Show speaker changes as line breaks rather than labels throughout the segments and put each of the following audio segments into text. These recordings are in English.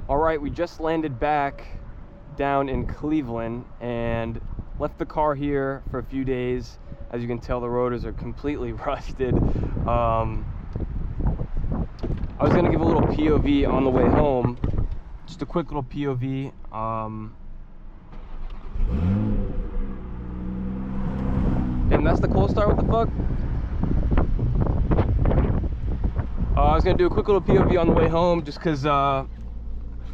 All right, we just landed back down in Cleveland and left the car here for a few days. As you can tell, the rotors are completely rusted. I was gonna give a little POV on the way home, just a quick little POV. And that's the cold start. What the fuck? I was gonna do a quick little POV on the way home, just because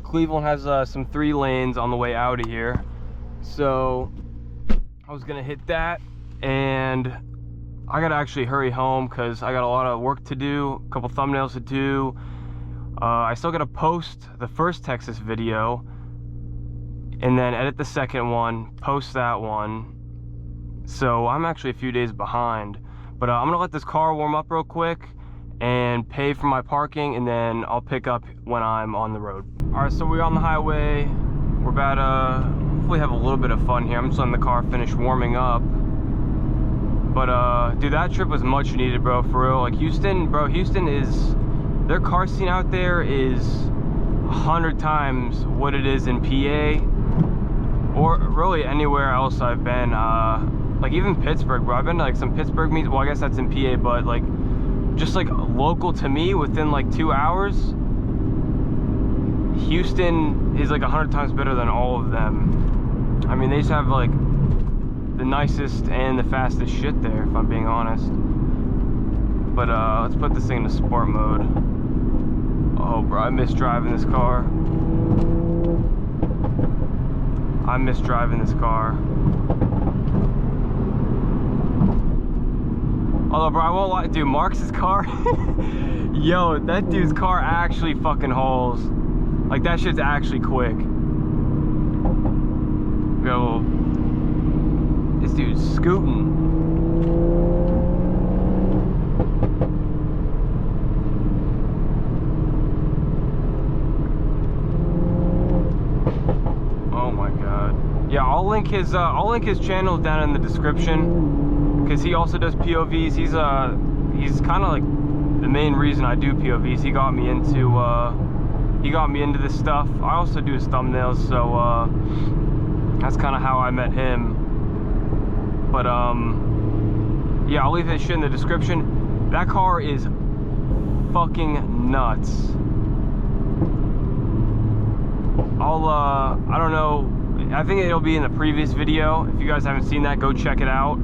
Cleveland has some 3 lanes on the way out of here, so I was gonna hit that, and I gotta actually hurry home because I got a lot of work to do, a couple thumbnails to do. I still gotta post the first Texas video and then edit the second one, post that one, so I'm actually a few days behind. But I'm gonna let this car warm up real quick and pay for my parking, and then I'll pick up when I'm on the road. All right, so we're on the highway. We're about to hopefully have a little bit of fun here. I'm just letting the car finish warming up. But dude, that trip was much needed, bro, for real. Like Houston, bro, Houston is, their car scene out there is 100 times what it is in PA, or really anywhere else I've been. Like even Pittsburgh, bro. I've been to like some Pittsburgh meets. Well, I guess that's in PA, but like just like local to me, within like 2 hours, Houston is like 100 times better than all of them. I mean, they just have like the nicest and the fastest shit there, if I'm being honest. But let's put this thing into sport mode. Oh, bro, I miss driving this car. I miss driving this car. Although, bro, I won't lie, dude, Mark's car, yo, that dude's car actually fucking hauls. Like, that shit's actually quick. Go. This dude's scooting. Oh my god. Yeah, I'll link his channel down in the description, because he also does POVs. He's kind of like the main reason I do POVs. He got me into this stuff. I also do his thumbnails, so that's kind of how I met him. But yeah, I'll leave that shit in the description. That car is fucking nuts. I don't know, I think it'll be in the previous video. If you guys haven't seen that, go check it out.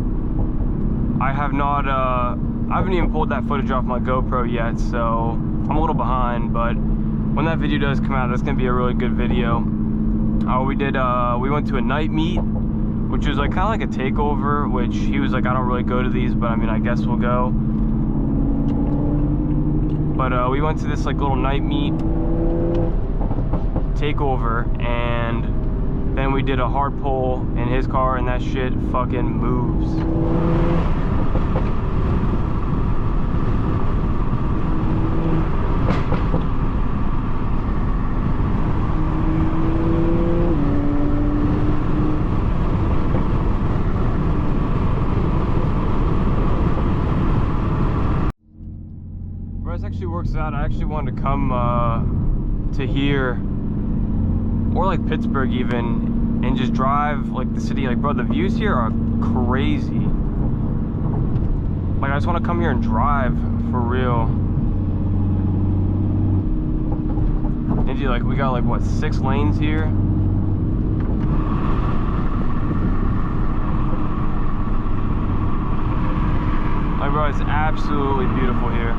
I haven't even pulled that footage off my GoPro yet, so I'm a little behind, but when that video does come out, that's gonna be a really good video. We went to a night meet, which was like kind of like a takeover, which he was like, I don't really go to these, but I mean, I guess we'll go. But we went to this like little night meet takeover, and then we did a hard pull in his car, and that shit fucking moves. Bro, this actually works out. I actually wanted to come to here, or like Pittsburgh even, and just drive like the city. Like, bro, the views here are crazy. Like, I just want to come here and drive for real. And like, we got like what, 6 lanes here? Like, bro, it's absolutely beautiful here.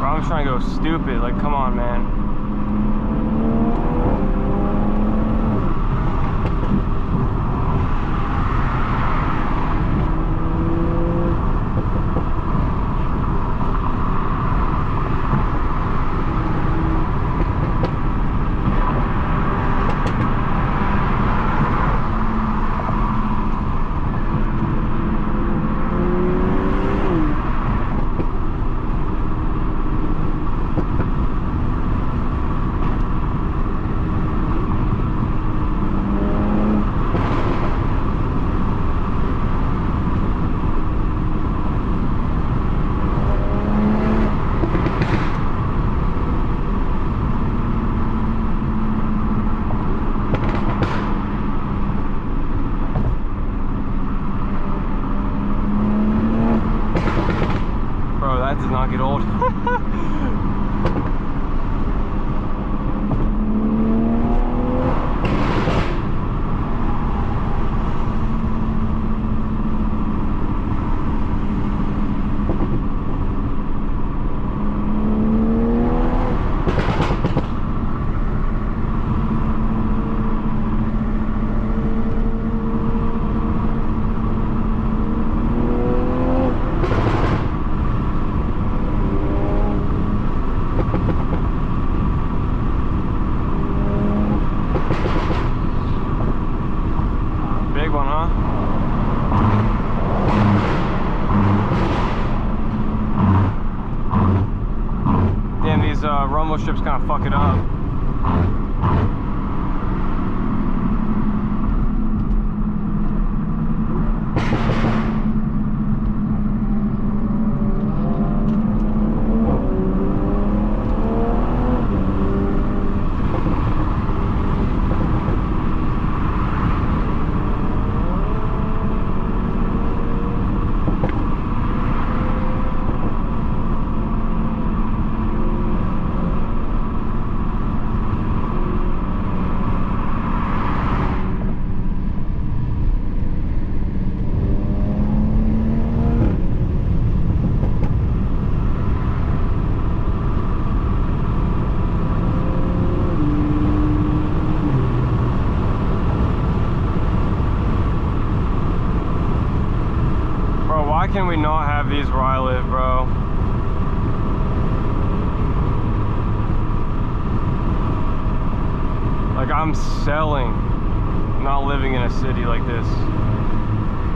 I'm trying to go stupid, like, come on, man. that does not get old. Rumble strips kind of fuck it up. Why can we not have these where I live, bro? Like, I'm selling, not living in a city like this.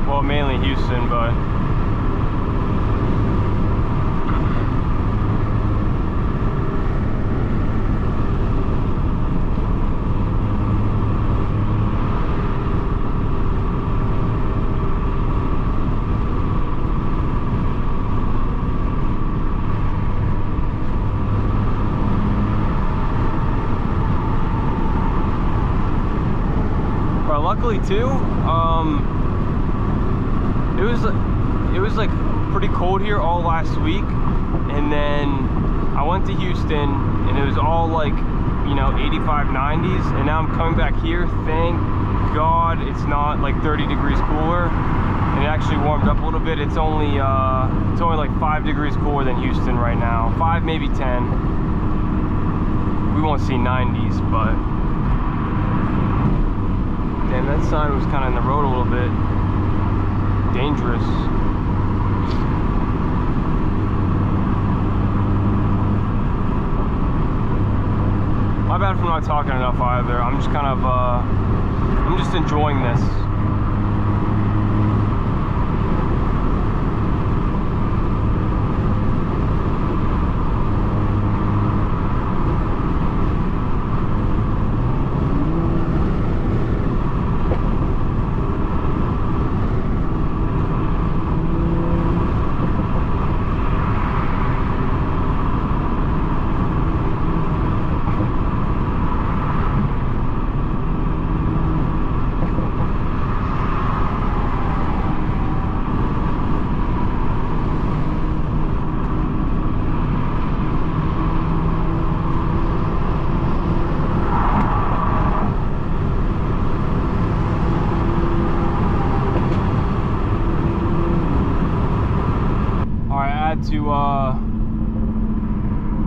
Well, mainly Houston, but luckily too, it was like pretty cold here all last week, and then I went to Houston and it was all like, you know, 85, 90s, and now I'm coming back here. Thank God it's not like 30 degrees cooler, and it actually warmed up a little bit. It's only like 5 degrees cooler than Houston right now, 5 maybe 10. We won't see 90s, but damn, that sign was kind of in the road a little bit. Dangerous. My bad for not talking enough either. I'm just kind of, I'm just enjoying this.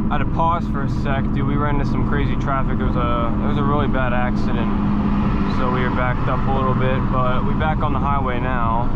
I had to pause for a sec, dude. We ran into some crazy traffic. It was a really bad accident, so we were backed up a little bit, but we're back on the highway now.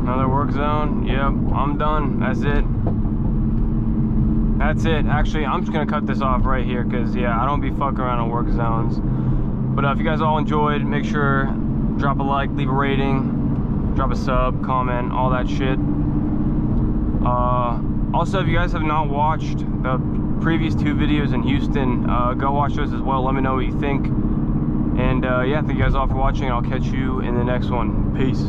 Another work zone. Yep, I'm done. That's it. That's it. Actually, I'm just gonna cut this off right here because yeah, I don't be fucking around on work zones. But if you guys all enjoyed, make sure drop a like, leave a rating, drop a sub, comment, all that shit. Also, if you guys have not watched the previous 2 videos in Houston, go watch those as well. Let me know what you think. And yeah, thank you guys all for watching. I'll catch you in the next one. Peace.